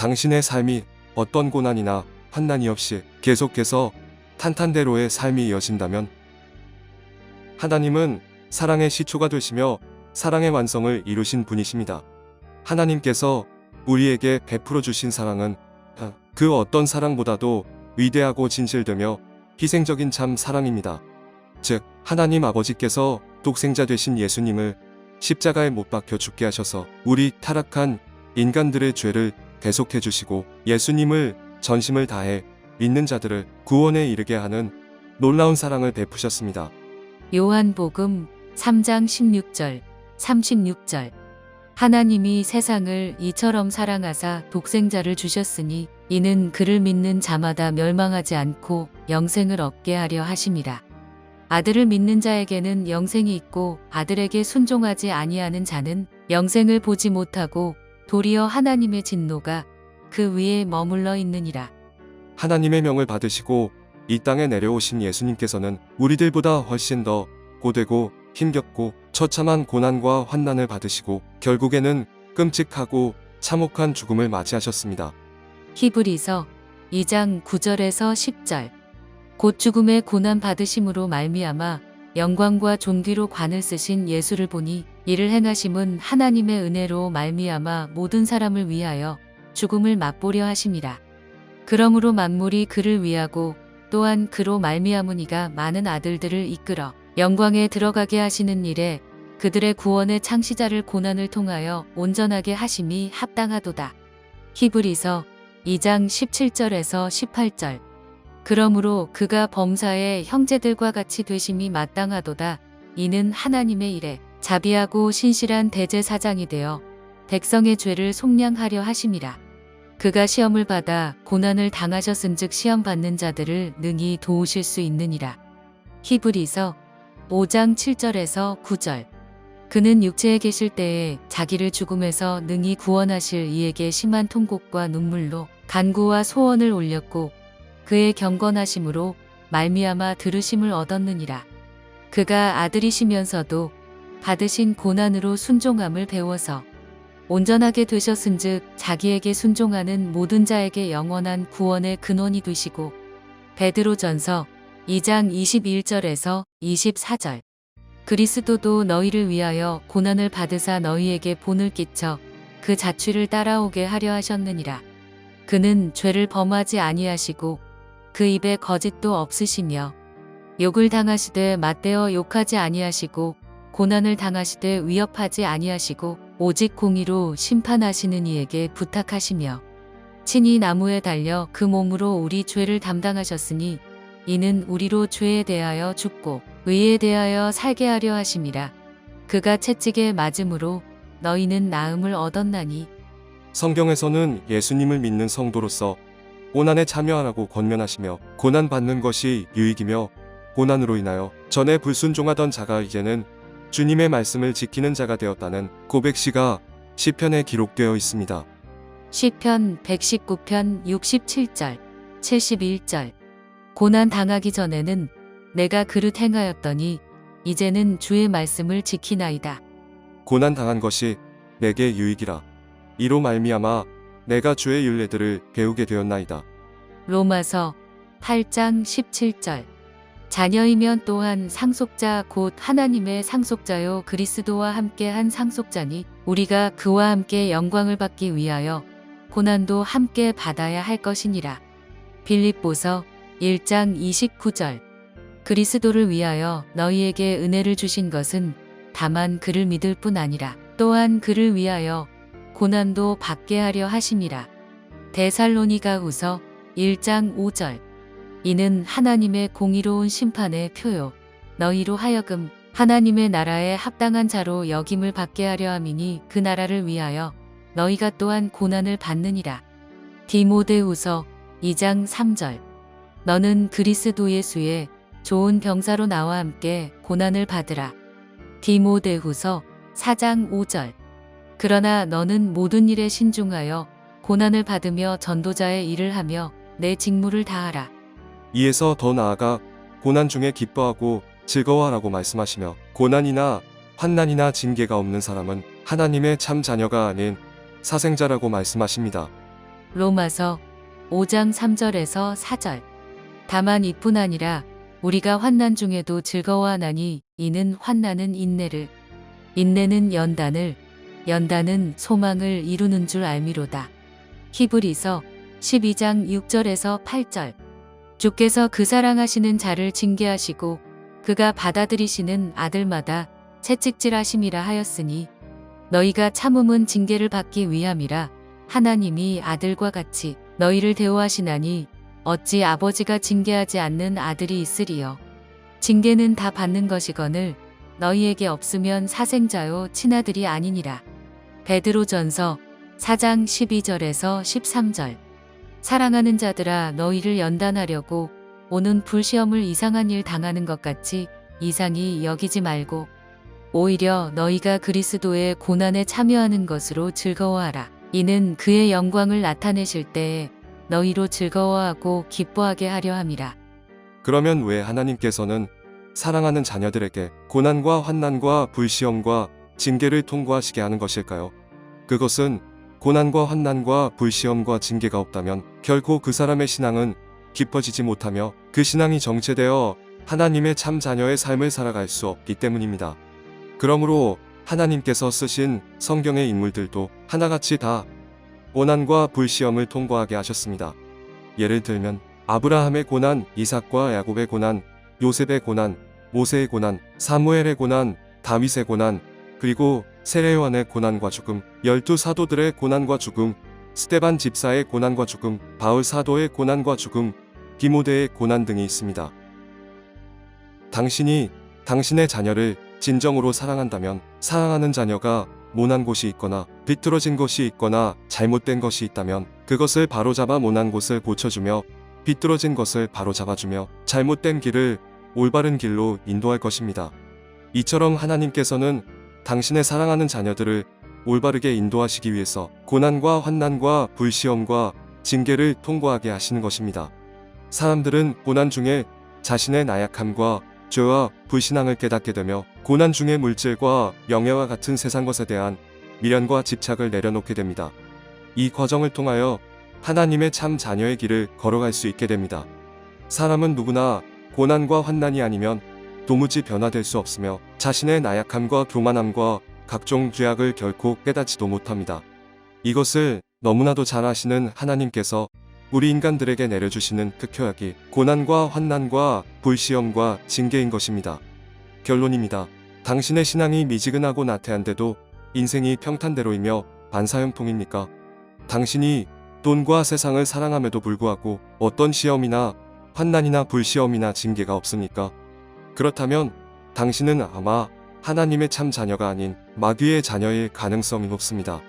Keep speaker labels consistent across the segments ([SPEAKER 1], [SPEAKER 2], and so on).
[SPEAKER 1] 당신의 삶이 어떤 고난이나 환난이 없이 계속해서 탄탄대로의 삶이 이어진다면 하나님은 사랑의 시초가 되시며 사랑의 완성을 이루신 분이십니다. 하나님께서 우리에게 베풀어 주신 사랑은 그 어떤 사랑보다도 위대하고 진실되며 희생적인 참 사랑입니다. 즉, 하나님 아버지께서 독생자 되신 예수님을 십자가에 못 박혀 죽게 하셔서 우리 타락한 인간들의 죄를 대속해 주시고 예수님을 전심을 다해 믿는 자들을 구원에 이르게 하는 놀라운 사랑을 베푸셨습니다.
[SPEAKER 2] 요한복음 3장 16절, 36절. 하나님이 세상을 이처럼 사랑하사 독생자를 주셨으니 이는 그를 믿는 자마다 멸망하지 않고 영생을 얻게 하려 하심이라. 아들을 믿는 자에게는 영생이 있고 아들에게 순종하지 아니하는 자는 영생을 보지 못하고 도리어 하나님의 진노가 그 위에 머물러 있느니라.
[SPEAKER 1] 하나님의 명을 받으시고 이 땅에 내려오신 예수님께서는 우리들보다 훨씬 더 고되고 힘겹고 처참한 고난과 환난을 받으시고 결국에는 끔찍하고 참혹한 죽음을 맞이하셨습니다.
[SPEAKER 2] 히브리서 2장 9절에서 10절. 곧 죽음의 고난 받으심으로 말미암아 영광과 존귀로 관을 쓰신 예수를 보니 이를 행하심은 하나님의 은혜로 말미암아 모든 사람을 위하여 죽음을 맛보려 하심이라. 그러므로 만물이 그를 위하고 또한 그로 말미암으니가 많은 아들들을 이끌어 영광에 들어가게 하시는 일에 그들의 구원의 창시자를 고난을 통하여 온전하게 하심이 합당하도다. 히브리서 2장 17절에서 18절. 그러므로 그가 범사의 형제들과 같이 되심이 마땅하도다. 이는 하나님의 일에 자비하고 신실한 대제사장이 되어 백성의 죄를 속량하려 하심이라. 그가 시험을 받아 고난을 당하셨은즉 시험 받는 자들을 능히 도우실 수 있느니라. 히브리서 5장 7절에서 9절. 그는 육체에 계실 때에 자기를 죽음에서 능히 구원하실 이에게 심한 통곡과 눈물로 간구와 소원을 올렸고 그의 경건하심으로 말미암아 들으심을 얻었느니라. 그가 아들이시면서도 받으신 고난으로 순종함을 배워서 온전하게 되셨은즉 자기에게 순종하는 모든 자에게 영원한 구원의 근원이 되시고 베드로전서 2장 21절에서 24절. 그리스도도 너희를 위하여 고난을 받으사 너희에게 본을 끼쳐 그 자취를 따라오게 하려 하셨느니라. 그는 죄를 범하지 아니하시고 그 입에 거짓도 없으시며 욕을 당하시되 맞대어 욕하지 아니하시고 고난을 당하시되 위협하지 아니하시고 오직 공의로 심판하시는 이에게 부탁하시며 친히 나무에 달려 그 몸으로 우리 죄를 담당하셨으니 이는 우리로 죄에 대하여 죽고 의에 대하여 살게 하려 하심이라. 그가 채찍에 맞음으로 너희는 나음을 얻었나니.
[SPEAKER 1] 성경에서는 예수님을 믿는 성도로서 고난에 참여하라고 권면하시며 고난받는 것이 유익이며 고난으로 인하여 전에 불순종하던 자가 이제는 주님의 말씀을 지키는 자가 되었다는 고백시가 시편에 기록되어 있습니다.
[SPEAKER 2] 시편 119편 67절, 71절. 고난 당하기 전에는 내가 그릇 행하였더니 이제는 주의 말씀을 지키나이다.
[SPEAKER 1] 고난 당한 것이 내게 유익이라. 이로 말미암아 내가 주의 율례들을 배우게 되었나이다.
[SPEAKER 2] 로마서 8장 17절. 자녀이면 또한 상속자 곧 하나님의 상속자요 그리스도와 함께 한 상속자니 우리가 그와 함께 영광을 받기 위하여 고난도 함께 받아야 할 것이니라. 빌립보서 1장 29절. 그리스도를 위하여 너희에게 은혜를 주신 것은 다만 그를 믿을 뿐 아니라 또한 그를 위하여 고난도 받게 하려 하심이라. 데살로니가후서 1장 5절. 이는 하나님의 공의로운 심판의 표요 너희로 하여금 하나님의 나라에 합당한 자로 여김을 받게 하려 함이니 그 나라를 위하여 너희가 또한 고난을 받느니라. 디모데후서 2장 3절. 너는 그리스도 예수의 좋은 병사로 나와 함께 고난을 받으라. 디모데후서 4장 5절. 그러나 너는 모든 일에 신중하여 고난을 받으며 전도자의 일을 하며 내 직무를 다하라.
[SPEAKER 1] 이에서 더 나아가 고난 중에 기뻐하고 즐거워하라고 말씀하시며 고난이나 환난이나 징계가 없는 사람은 하나님의 참 자녀가 아닌 사생자라고 말씀하십니다.
[SPEAKER 2] 로마서 5장 3절에서 4절. 다만 이뿐 아니라 우리가 환난 중에도 즐거워하나니 이는 환난은 인내를, 인내는 연단을, 연단은 소망을 이루는 줄 알미로다. 히브리서 12장 6절에서 8절. 주께서 그 사랑하시는 자를 징계하시고 그가 받아들이시는 아들마다 채찍질하심이라 하였으니 너희가 참음은 징계를 받기 위함이라. 하나님이 아들과 같이 너희를 대우하시나니 어찌 아버지가 징계하지 않는 아들이 있으리요. 징계는 다 받는 것이거늘 너희에게 없으면 사생자요 친아들이 아니니라. 베드로전서 4장 12절에서 13절. 사랑하는 자들아, 너희를 연단하려고 오는 불시험을 이상한 일 당하는 것 같이 이상히 여기지 말고 오히려 너희가 그리스도의 고난에 참여하는 것으로 즐거워하라. 이는 그의 영광을 나타내실 때에 너희로 즐거워하고 기뻐하게 하려 함이라.
[SPEAKER 1] 그러면 왜 하나님께서는 사랑하는 자녀들에게 고난과 환난과 불시험과 징계를 통과하시게 하는 것일까요? 그것은 고난과 환난과 불시험과 징계가 없다면 결코 그 사람의 신앙은 깊어지지 못하며 그 신앙이 정체되어 하나님의 참 자녀의 삶을 살아갈 수 없기 때문입니다. 그러므로 하나님께서 쓰신 성경의 인물들도 하나같이 다 고난과 불시험을 통과하게 하셨습니다. 예를 들면 아브라함의 고난, 이삭과 야곱의 고난, 요셉의 고난, 모세의 고난, 사무엘의 고난, 다윗의 고난, 그리고 세례요한의 고난과 죽음, 12 사도들의 고난과 죽음, 스데반 집사의 고난과 죽음, 바울 사도의 고난과 죽음, 디모데의 고난 등이 있습니다. 당신이 당신의 자녀를 진정으로 사랑한다면 사랑하는 자녀가 모난 곳이 있거나 비뚤어진 것이 있거나 잘못된 것이 있다면 그것을 바로잡아 모난 곳을 고쳐주며 비뚤어진 것을 바로잡아주며 잘못된 길을 올바른 길로 인도할 것입니다. 이처럼 하나님께서는 당신의 사랑하는 자녀들을 올바르게 인도하시기 위해서 고난과 환난과 불시험과 징계를 통과하게 하시는 것입니다. 사람들은 고난 중에 자신의 나약함과 죄와 불신앙을 깨닫게 되며 고난 중에 물질과 명예와 같은 세상 것에 대한 미련과 집착을 내려놓게 됩니다. 이 과정을 통하여 하나님의 참 자녀의 길을 걸어갈 수 있게 됩니다. 사람은 누구나 고난과 환난이 아니면 도무지 변화될 수 없으며 자신의 나약함과 교만함과 각종 죄악을 결코 깨닫지도 못합니다. 이것을 너무나도 잘 아시는 하나님께서 우리 인간들에게 내려주시는 특효약이 고난과 환난과 불시험과 징계인 것입니다. 결론입니다. 당신의 신앙이 미지근하고 나태한데도 인생이 평탄대로이며 반사형통입니까? 당신이 돈과 세상을 사랑함에도 불구하고 어떤 시험이나 환난이나 불시험이나 징계가 없습니까? 그렇다면 당신은 아마 하나님의 참 자녀가 아닌 마귀의 자녀일 가능성이 높습니다.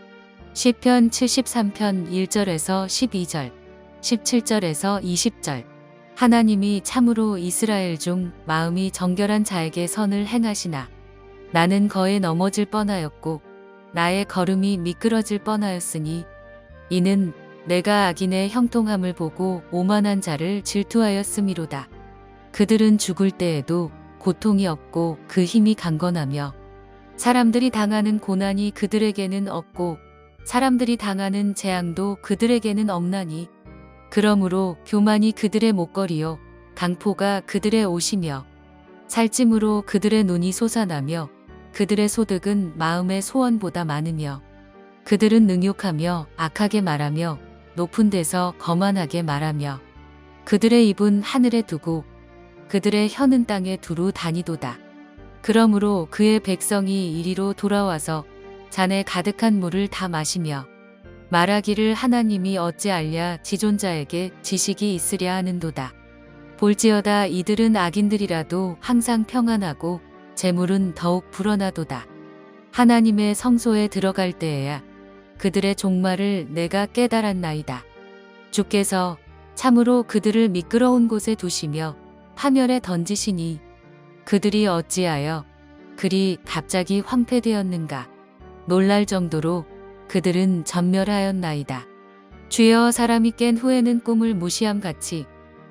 [SPEAKER 2] 시편 73편 1절에서 12절, 17절에서 20절. 하나님이 참으로 이스라엘 중 마음이 정결한 자에게 선을 행하시나. 나는 거에 넘어질 뻔하였고 나의 걸음이 미끄러질 뻔하였으니 이는 내가 악인의 형통함을 보고 오만한 자를 질투하였음이로다. 그들은 죽을 때에도 고통이 없고 그 힘이 강건하며 사람들이 당하는 고난이 그들에게는 없고 사람들이 당하는 재앙도 그들에게는 없나니 그러므로 교만이 그들의 목걸이요 강포가 그들의 옷이며 살찜으로 그들의 눈이 솟아나며 그들의 소득은 마음의 소원보다 많으며 그들은 능욕하며 악하게 말하며 높은 데서 거만하게 말하며 그들의 입은 하늘에 두고 그들의 혀는 땅에 두루 다니도다. 그러므로 그의 백성이 이리로 돌아와서 잔에 가득한 물을 다 마시며 말하기를 하나님이 어찌 알랴 지존자에게 지식이 있으랴 하는도다. 볼지어다 이들은 악인들이라도 항상 평안하고 재물은 더욱 불어나도다. 하나님의 성소에 들어갈 때에야 그들의 종말을 내가 깨달았나이다. 주께서 참으로 그들을 미끄러운 곳에 두시며 파멸에 던지시니 그들이 어찌하여 그리 갑자기 황폐되었는가. 놀랄 정도로 그들은 전멸하였나이다. 주여 사람이 깬 후에는 꿈을 무시함 같이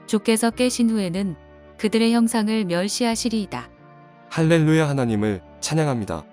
[SPEAKER 2] 주께서 깨신 후에는 그들의 형상을 멸시하시리이다.
[SPEAKER 1] 할렐루야. 하나님을 찬양합니다.